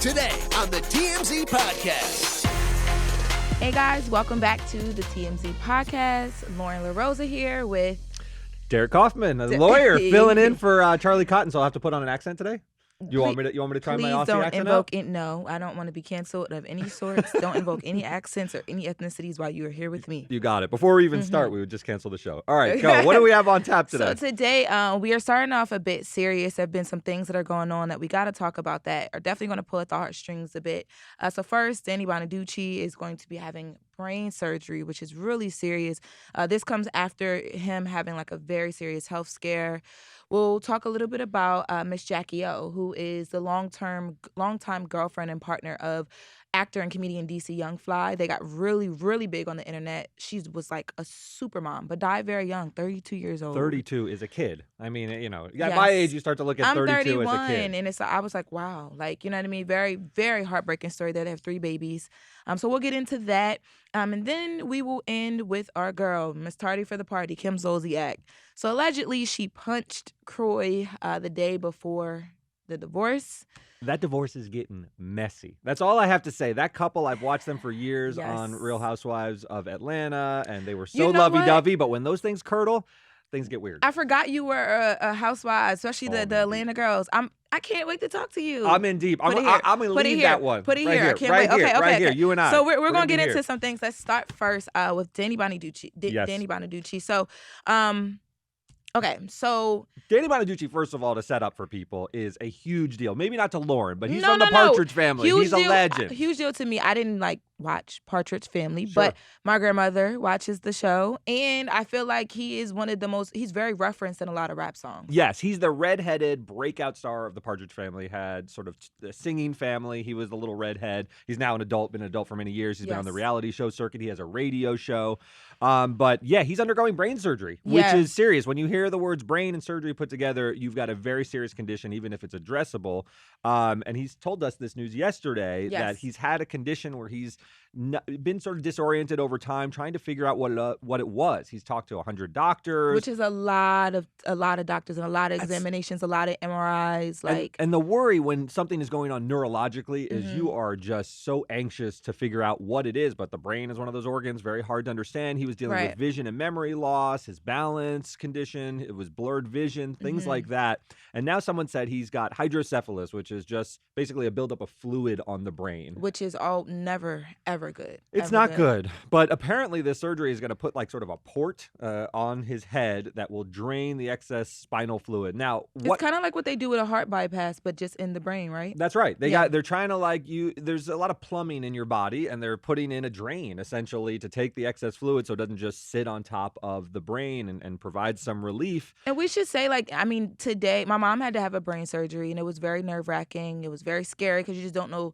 Today on the TMZ Podcast. Hey guys, welcome back to the TMZ Podcast. Loren LoRosa here with Derek Kaufman, a lawyer, filling in for Charlie Cotton. So I'll have to put on an accent today. You want me to try my Aussie accent out? No, I don't want to be canceled of any sorts. Don't invoke any accents or any ethnicities while you are here with me. You got it. Before we even start, we would just cancel the show. All right, go. What do we have on tap today? So today, we are starting off a bit serious. There have been some things that are going on that we got to talk about that are definitely going to pull at the heartstrings a bit. So first, Danny Bonaduce is going to be having brain surgery, which is really serious. This comes after him having like a very serious health scare. We'll talk a little bit about Miss Jacky Oh, who is the longtime girlfriend and partner of actor and comedian DC Young Fly. They got really, really big on the internet. She was like a super mom, but died very young, 32 years old. 32 is a kid. I mean, at my age, you start to look at 32 as a kid. And I was like, wow, like, you know what I mean? Very, very heartbreaking story there. They have 3 babies. So we'll get into that. And then we will end with our girl, Miss Tardy for the Party, Kim Zolciak. So allegedly, she punched Kroy the day before the divorce. That divorce is getting messy. That's all I have to say. That couple, I've watched them for years on Real Housewives of Atlanta, and they were so lovey-dovey. But when those things curdle, things get weird. I forgot you were a housewife, especially the Atlanta girls. I can't wait to talk to you. I'm in deep. I'm going to lead that one. Put it right here. I can't right wait. Here, okay, here. You and I. So we're going to get into some things. Let's start first with Danny Bonaduce. Danny Bonaduce. So, okay, so Danny Bonaduce, first of all, to set up for people, is a huge deal. Maybe not to Loren, but he's from the Partridge Family. He's a legend. Huge deal to me. I didn't watch Partridge Family, but my grandmother watches the show, and I feel like he is one of the most. He's very referenced in a lot of rap songs. Yes, he's the redheaded breakout star of the Partridge Family. Had sort of the singing family. He was the little redhead. He's now an adult. Been an adult for many years. He's been on the reality show circuit. He has a radio show. But yeah, he's undergoing brain surgery, which is serious. When you hear the words brain and surgery put together, you've got a very serious condition, even if it's addressable. And he's told us this news yesterday that he's had a condition where he's been sort of disoriented over time, trying to figure out what it was. He's talked to 100 doctors, which is a lot of doctors and a lot of examinations, a lot of MRIs. And the worry when something is going on neurologically is you are just so anxious to figure out what it is. But the brain is one of those organs, very hard to understand. He was dealing with vision and memory loss, his balance condition, it was blurred vision, things like that. And now someone said he's got hydrocephalus, which is just basically a buildup of fluid on the brain. Which is never, ever good. It's not good. But apparently this surgery is going to put sort of a port on his head that will drain the excess spinal fluid. Now, it's kind of like what they do with a heart bypass, but just in the brain, right? That's right. They're trying to there's a lot of plumbing in your body, and they're putting in a drain essentially to take the excess fluid so it doesn't just sit on top of the brain and provide some relief. And we should say, today, my mom had to have a brain surgery, and it was very nerve-wracking. It was very scary because you just don't know,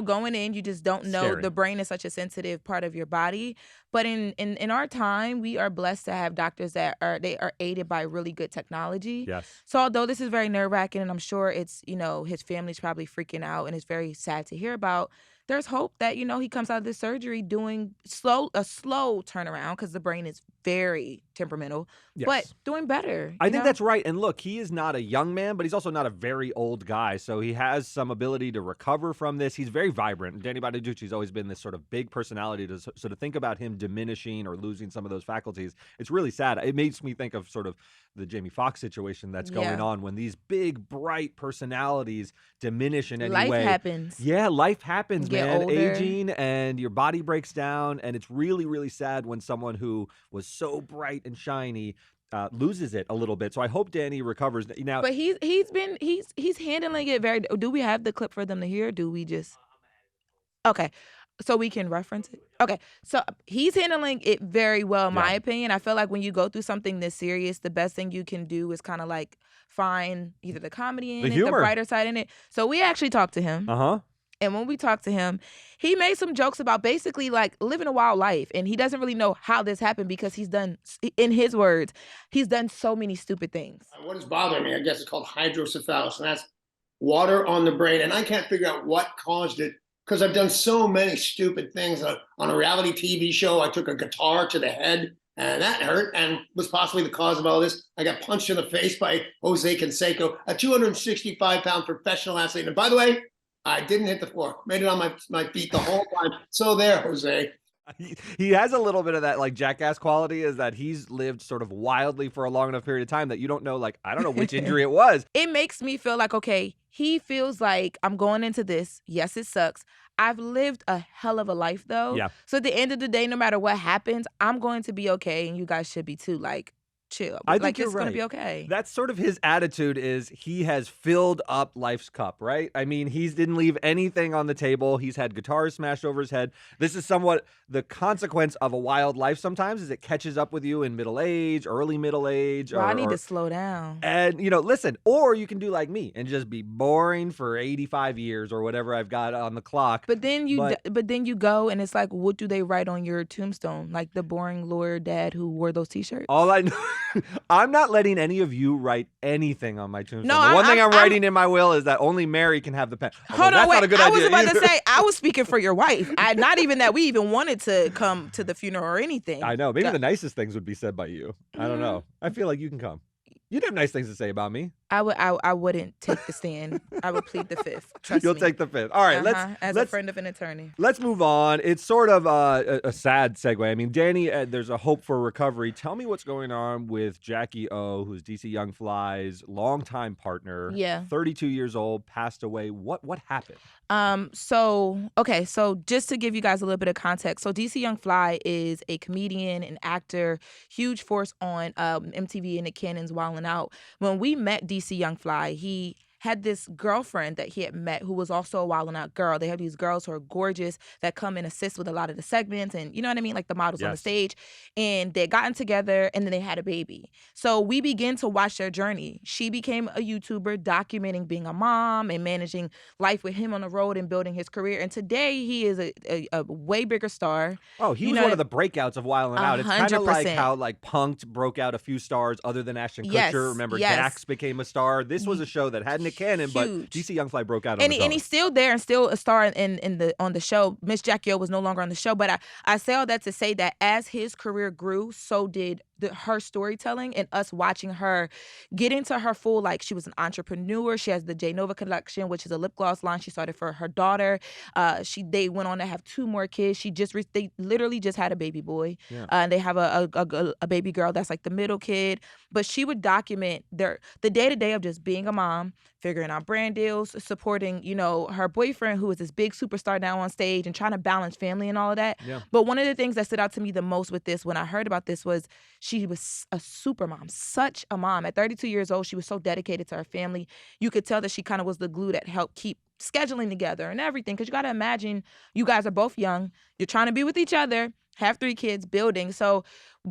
going in, you just don't know. The brain is such a sensitive part of your body. But in our time, we are blessed to have doctors that are aided by really good technology. Yes. So although this is very nerve-wracking, and I'm sure it's, his family's probably freaking out, and it's very sad to hear about, there's hope that, he comes out of this surgery doing a slow turnaround because the brain is very temperamental, but doing better. I think that's right. And look, he is not a young man, but he's also not a very old guy. So he has some ability to recover from this. He's very vibrant. Danny Bonaduce's always been this sort of big personality. So to think about him diminishing or losing some of those faculties, it's really sad. It makes me think of sort of the Jamie Foxx situation that's going on when these big, bright personalities diminish in any way. Life happens. Yeah, life happens, man. Older. Aging and your body breaks down. And it's really, really sad when someone who was so bright and shiny loses it a little bit. So I hope Danny recovers now. But he's handling it very. Do we have the clip for them to hear? Do we just? Okay. So we can reference it? Okay. So he's handling it very well, in my opinion. I feel like when you go through something this serious, the best thing you can do is kind of find either the comedy in it, the brighter side in it. So we actually talked to him. And when we talked to him, he made some jokes about basically living a wild life. And he doesn't really know how this happened because he's done, in his words, he's done so many stupid things. What is bothering me, I guess it's called hydrocephalus, and that's water on the brain. And I can't figure out what caused it because I've done so many stupid things. On a reality TV show, I took a guitar to the head, and that hurt and was possibly the cause of all this. I got punched in the face by Jose Canseco, a 265-pound professional athlete. And by the way, I didn't hit the floor. Made it on my feet the whole time. So there, Jose. He has a little bit of that like jackass quality, is that he's lived sort of wildly for a long enough period of time that you don't know, like, I don't know which injury it was. It makes me feel like, okay, he feels like I'm going into this. Yes, it sucks. I've lived a hell of a life though. Yeah. So at the end of the day, no matter what happens, I'm going to be okay, and you guys should be too. Like, chill. I think like, you're it's right. gonna be okay. That's sort of his attitude, is he has filled up life's cup, right? I mean, he didn't leave anything on the table. He's had guitars smashed over his head. This is somewhat the consequence of a wild life sometimes, is it catches up with you in middle age, early middle age. Well, I need to slow down. And, listen, or you can do like me and just be boring for 85 years or whatever I've got on the clock. But then you go, and it's like, what do they write on your tombstone? Like the boring lawyer dad who wore those T-shirts? All I know, I'm not letting any of you write anything on my tombstone. No, the one thing I'm writing in my will is that only Mary can have the pen. Hold on, wait. Not a good I idea was about either. to say, I was speaking for your wife. Not even that we even wanted to come to the funeral or anything. I know. Maybe the nicest things would be said by you. I don't know. I feel like you can come. You'd have nice things to say about me. I wouldn't take the stand. I would plead the fifth. Trust You'll me. take the fifth. All right, as a friend of an attorney. Let's move on. It's sort of a sad segue. I mean, Danny, there's a hope for recovery. Tell me what's going on with Jacky Oh, who's DC Young Fly's longtime partner. Yeah. 32 years old, passed away. What happened? So just to give you guys a little bit of context, so DC Young Fly is a comedian, an actor, huge force on MTV and the Cannons Wildin' Out. When we met DC Young Fly, he had this girlfriend that he had met who was also a Wildin' Out girl. They have these girls who are gorgeous that come and assist with a lot of the segments, and you know what I mean, like the models on the stage. And they gotten together, and then they had a baby. So we began to watch their journey. She became a YouTuber documenting being a mom and managing life with him on the road and building his career. And today he is a way bigger star. Oh, he was one of the breakouts of Wildin' Out. It's kind of like 100%. how like Punk'd broke out a few stars other than Ashton Kutcher. Remember, Dax became a star. This was a show that had Nick Cannon, but DC Young Fly broke out on his own. And he's still there and still a star on the show. Miss Jacky Oh was no longer on the show, but I say all that to say that as his career grew, so did her storytelling and us watching her get into her full, like, she was an entrepreneur. She has the J Nova collection, which is a lip gloss line she started for her daughter. They went on to have 2 more kids. They literally just had a baby boy. Yeah. And they have a baby girl that's like the middle kid. But she would document the day-to-day of just being a mom, figuring out brand deals, supporting, her boyfriend, who is this big superstar now on stage, and trying to balance family and all of that. Yeah. But one of the things that stood out to me the most with this, when I heard about this, was she was a super mom, such a mom. At 32 years old, she was so dedicated to her family. You could tell that she kind of was the glue that helped keep scheduling together and everything. Because you got to imagine, you guys are both young. You're trying to be with each other, have 3 kids, building. So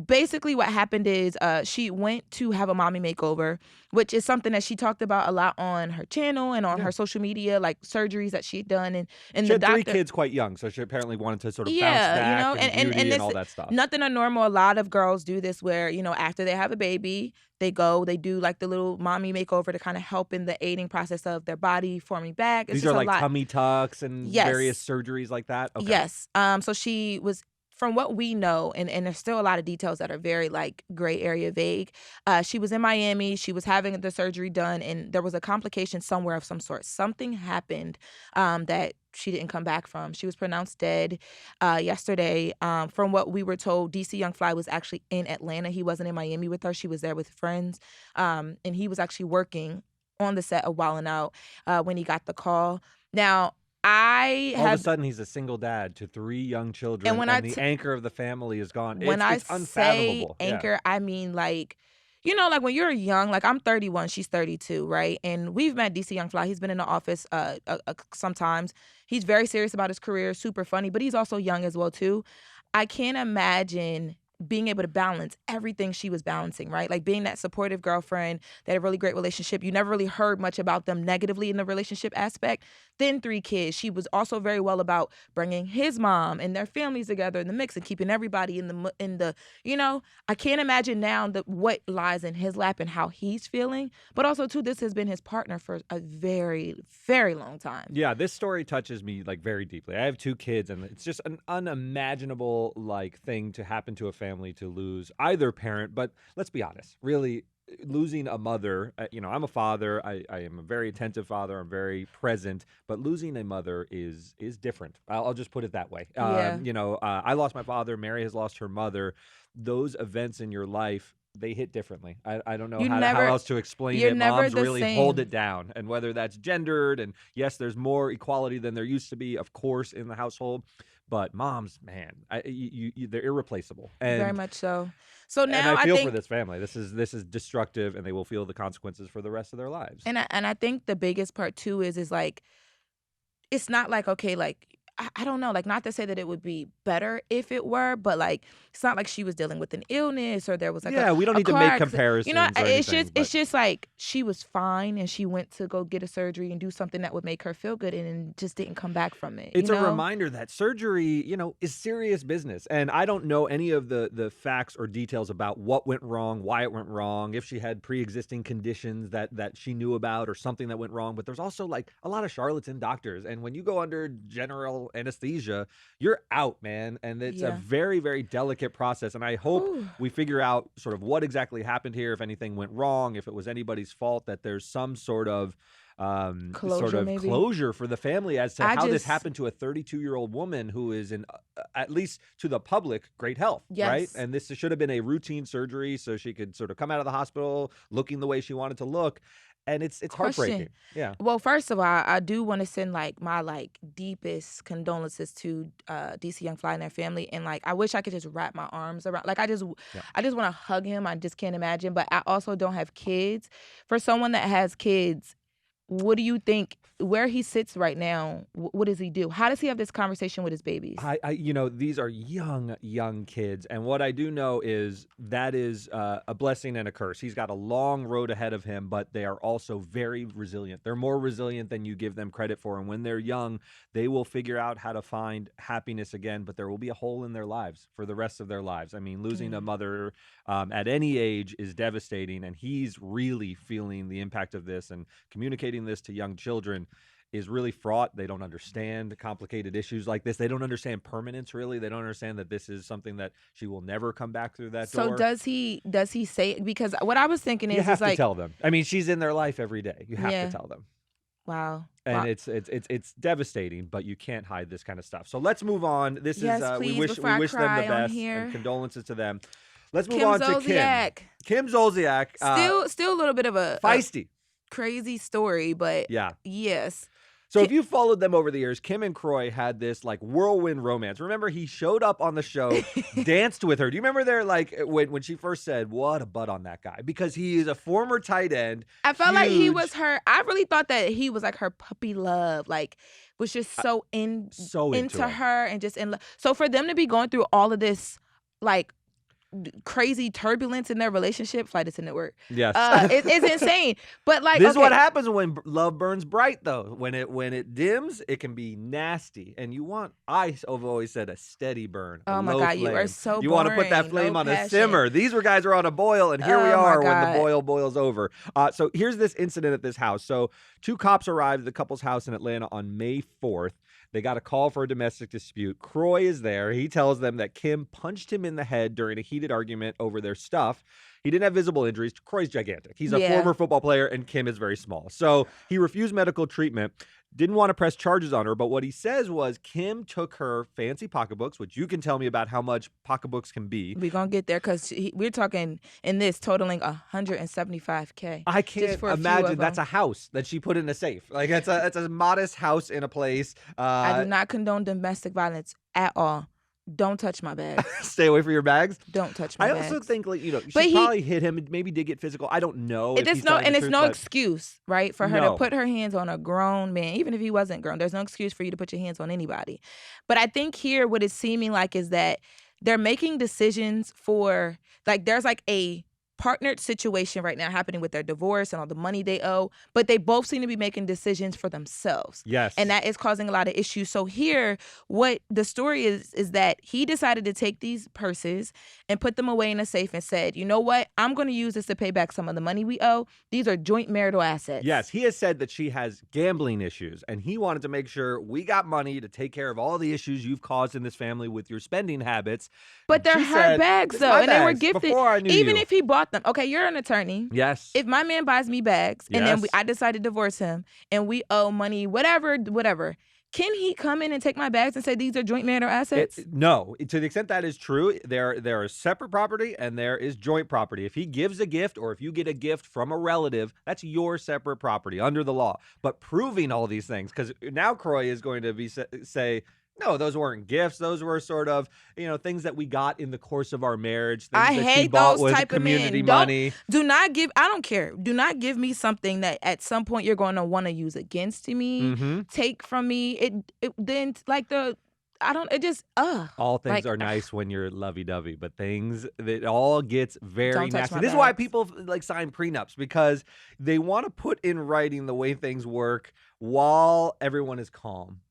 basically what happened is she went to have a mommy makeover, which is something that she talked about a lot on her channel and on her social media, like surgeries that she'd done. And she had 3 kids quite young, so she apparently wanted to sort of bounce back and all that stuff. Nothing abnormal. A lot of girls do this where, after they have a baby, they do like the little mommy makeover to kind of help in the aiding process of their body forming back. These are like tummy tucks and various surgeries like that? Okay. Yes. So she was, from what we know, and there's still a lot of details that are very like gray area vague, she was in Miami, she was having the surgery done, and there was a complication somewhere of some sort. Something happened that she didn't come back from. She was pronounced dead yesterday. From what we were told, DC Young Fly was actually in Atlanta. He wasn't in Miami with her. She was there with friends. And he was actually working on the set of Wildin' Out when he got the call. Now, all of a sudden, he's a single dad to 3 young children, and the anchor of the family is gone. When it's unfathomable. Say anchor, I mean, like, like when you're young, like I'm 31, she's 32, right? And we've met DC Young Fly. He's been in the office sometimes. He's very serious about his career, super funny, but he's also young as well, too. I can't imagine being able to balance everything she was balancing, right? Like being that supportive girlfriend, they had a really great relationship. You never really heard much about them negatively in the relationship aspect. Then 3 kids. She was also very well about bringing his mom and their families together in the mix and keeping everybody in the I can't imagine now what lies in his lap and how he's feeling. But also, too, this has been his partner for a very, very long time. Yeah, this story touches me like very deeply. I have 2 kids, and it's just an unimaginable like thing to happen to a family, to lose either parent. But let's be honest, really, losing a mother, I'm a father. I am a very attentive father. I'm very present. But losing a mother is different. I'll just put it that way. Yeah. I lost my father. Mary has lost her mother. Those events in your life, they hit differently. I don't know how else to explain you're it. never Moms the really hold same. it down. And whether that's gendered, and yes, there's more equality than there used to be, of course, in the household. But moms, man, they're irreplaceable. Very And much so. So and now I I feel for think, this family. This is destructive, and they will feel the consequences for the rest of their lives. and I think the biggest part too is like, it's not like, okay, like, I don't know, like, not to say that it would be better if it were, but like, it's not like she was dealing with an illness or there was like Yeah, we don't a need to car make accident. comparisons or It's anything. just But it's just like she was fine and she went to go get a surgery and do something that would make her feel good and then just didn't come back from it. it's a reminder that surgery, is serious business. And I don't know any of the facts or details about what went wrong, why it went wrong, if she had pre-existing conditions that she knew about or something that went wrong. But there's also like a lot of charlatan doctors. And when you go under general anesthesia, you're out, man. And it's a Yeah. very, very delicate process. And I hope Whew. we figure out sort of what exactly happened here, if anything went wrong, if it was anybody's fault, that there's some sort of Closure, maybe. closure for the family as to I how this just- happened to a 32-year-old woman who is in, at least to the public, great health, right? Yes. And this should have been a routine surgery so she could sort of come out of the hospital looking the way she wanted to look. And it's heartbreaking. Yeah. Well, first of all, I do want to send like my like deepest condolences to DC Young Fly and their family, and like I wish I could just wrap my arms around. Like I just want to hug him. I just can't imagine. But I also don't have kids. For someone that has kids, what do you think? Where he sits right now, what does he do? How does he have this conversation with his babies? These are young kids. And what I do know is that is a blessing and a curse. He's got a long road ahead of him, but they are also very resilient. They're more resilient than you give them credit for. And when they're young, they will figure out how to find happiness again, but there will be a hole in their lives for the rest of their lives. I mean, losing a mother at any age is devastating, and he's really feeling the impact of this, and communicating this to young children is really fraught. They don't understand complicated issues like this. They don't understand permanence, really. They don't understand that this is something that she will never come back through that door. So does he say it? Because what I was thinking is, you have to like, tell them. I mean, she's in their life every day. You have Yeah. to tell them. wow. And Wow. it's devastating, but you can't hide this kind of stuff. So let's move on. This Yes, is please, we wish before I them the cry on best, here. and condolences to them. Let's move Kim on to Zolciak. Kim Zolciak. Still a little bit of a feisty. crazy story, but Yeah. yes. So if you followed them over the years, Kim and Kroy had this like whirlwind romance. Remember, he showed up on the show, danced with her. Do you remember there, like when she first said, "What a butt on that guy," because he is a former tight end. I felt like he huge. was her. I really thought that he was like her puppy love, like was just so so into her and just in love. So for them to be going through all of this, like crazy turbulence in their relationship, Flight Attendant work. Yes, it's insane. But like, this is what happens when love burns bright, though. When it dims, it can be nasty. And you want, I've always said, a steady burn. Oh a my low God, flame. you are so You want to put that boring, flame no on a passion. simmer. These guys are on a boil, and here we Oh my are when the God. boil boils over. So here's this incident at this house. So 2 cops arrived at the couple's house in Atlanta on May 4th. They got a call for a domestic dispute. Kroy is there. He tells them that Kim punched him in the head during a heated argument over their stuff. He didn't have visible injuries. Kroy's gigantic. He's a former football player, and Kim is very small. So he refused medical treatment, didn't want to press charges on her. But what he says was Kim took her fancy pocketbooks, which you can tell me about how much pocketbooks can be. We're going to get there because we're talking in this totaling $175K. I just can't for a few imagine of that's them. a house that she put in a safe. Like it's a modest house in a place. I do not condone domestic violence at all. Don't touch my bags. Stay away from your bags. Don't touch my I bags. also think, like, she But probably hit him and maybe did get physical. I don't know. if he's telling the it's truth, no but- excuse, right, for her No. to put her hands on a grown man, even if he wasn't grown. There's no excuse for you to put your hands on anybody. But I think here what it's seeming like is that they're making decisions for, like, there's like a partnered situation right now happening with their divorce and all the money they owe, but they both seem to be making decisions for themselves. Yes. And that is causing a lot of issues. So here, what the story is that he decided to take these purses and put them away in a safe and said, you know what? I'm going to use this to pay back some of the money we owe. These are joint marital assets. Yes, he has said that she has gambling issues, and he wanted to make sure we got money to take care of all the issues you've caused in this family with your spending habits. But they're She her said, bags, "It's though, my and they were bags gifted. before I knew Even you." if he bought stop them. Okay, you're an attorney. Yes. If my man buys me bags and then Yes. I decide to divorce him and we owe money, whatever, can he come in and take my bags and say these are joint marital assets? No. To the extent that is true, there is separate property and there is joint property. If he gives a gift or if you get a gift from a relative, that's your separate property under the law. But proving all these things, because now Kroy is going to be say, no, those weren't gifts. Those were sort of, things that we got in the course of our marriage. Things I that hate she bought those with type of community men. money. I don't care. Do not give me something that at some point you're going to want to use against me, take from me. All things are nice when you're lovey-dovey, but it all gets very nasty. This is why people sign prenups, because they want to put in writing the way things work while everyone is calm.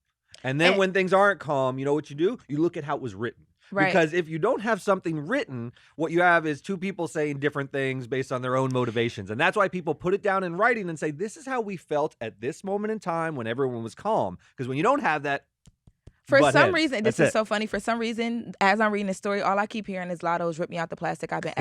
And then when things aren't calm, you know what you do? You look at how it was written. Right. Because if you don't have something written, what you have is two people saying different things based on their own motivations. And that's why people put it down in writing and say, this is how we felt at this moment in time when everyone was calm. Because when you don't have that, for some reason, this is so funny. For some reason, as I'm reading the story, all I keep hearing is Lotto's rip me out the plastic. I've been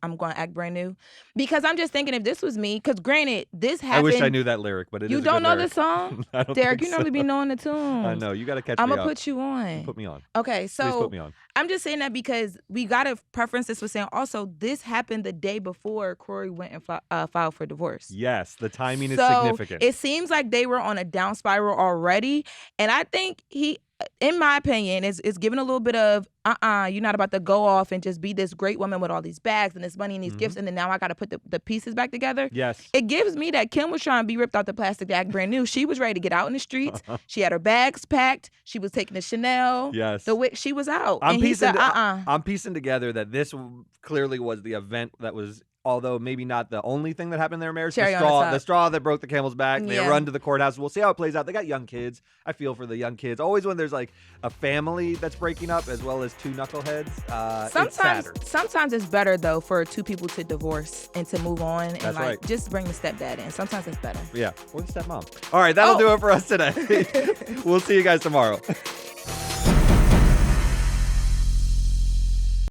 I'm going to act brand new. Because I'm just thinking if this was me, because granted, this happened. I wish I knew that lyric, but you don't know the song? I don't Derek, think you normally be knowing the tune. I know. You got to catch me I'm up. going to put you on. Put me on. Okay, so please put me on. I'm just saying that because we got to preference this with saying also this happened the day before Kroy went and filed for divorce. Yes, the timing is significant. It seems like they were on a down spiral already. And I think in my opinion, is giving a little bit of, you're not about to go off and just be this great woman with all these bags and this money and these gifts, and then now I got to put the pieces back together. Yes. It gives me that Kim was trying to be ripped out the plastic to act brand new. She was ready to get out in the streets. She had her bags packed. She was taking the Chanel. Yes. She was out. I'm piecing together that this clearly was the event that was, although maybe not the only thing that happened in their marriage, the straw that broke the camel's back. They run to the courthouse. We'll see how it plays out. They got young kids. I feel for the young kids. Always when there's like a family that's breaking up as well as two knuckleheads, it's sadder. Sometimes it's better though for two people to divorce and to move on and just bring the stepdad in. Sometimes it's better. Yeah, or the stepmom. All right, that'll do it for us today. We'll see you guys tomorrow.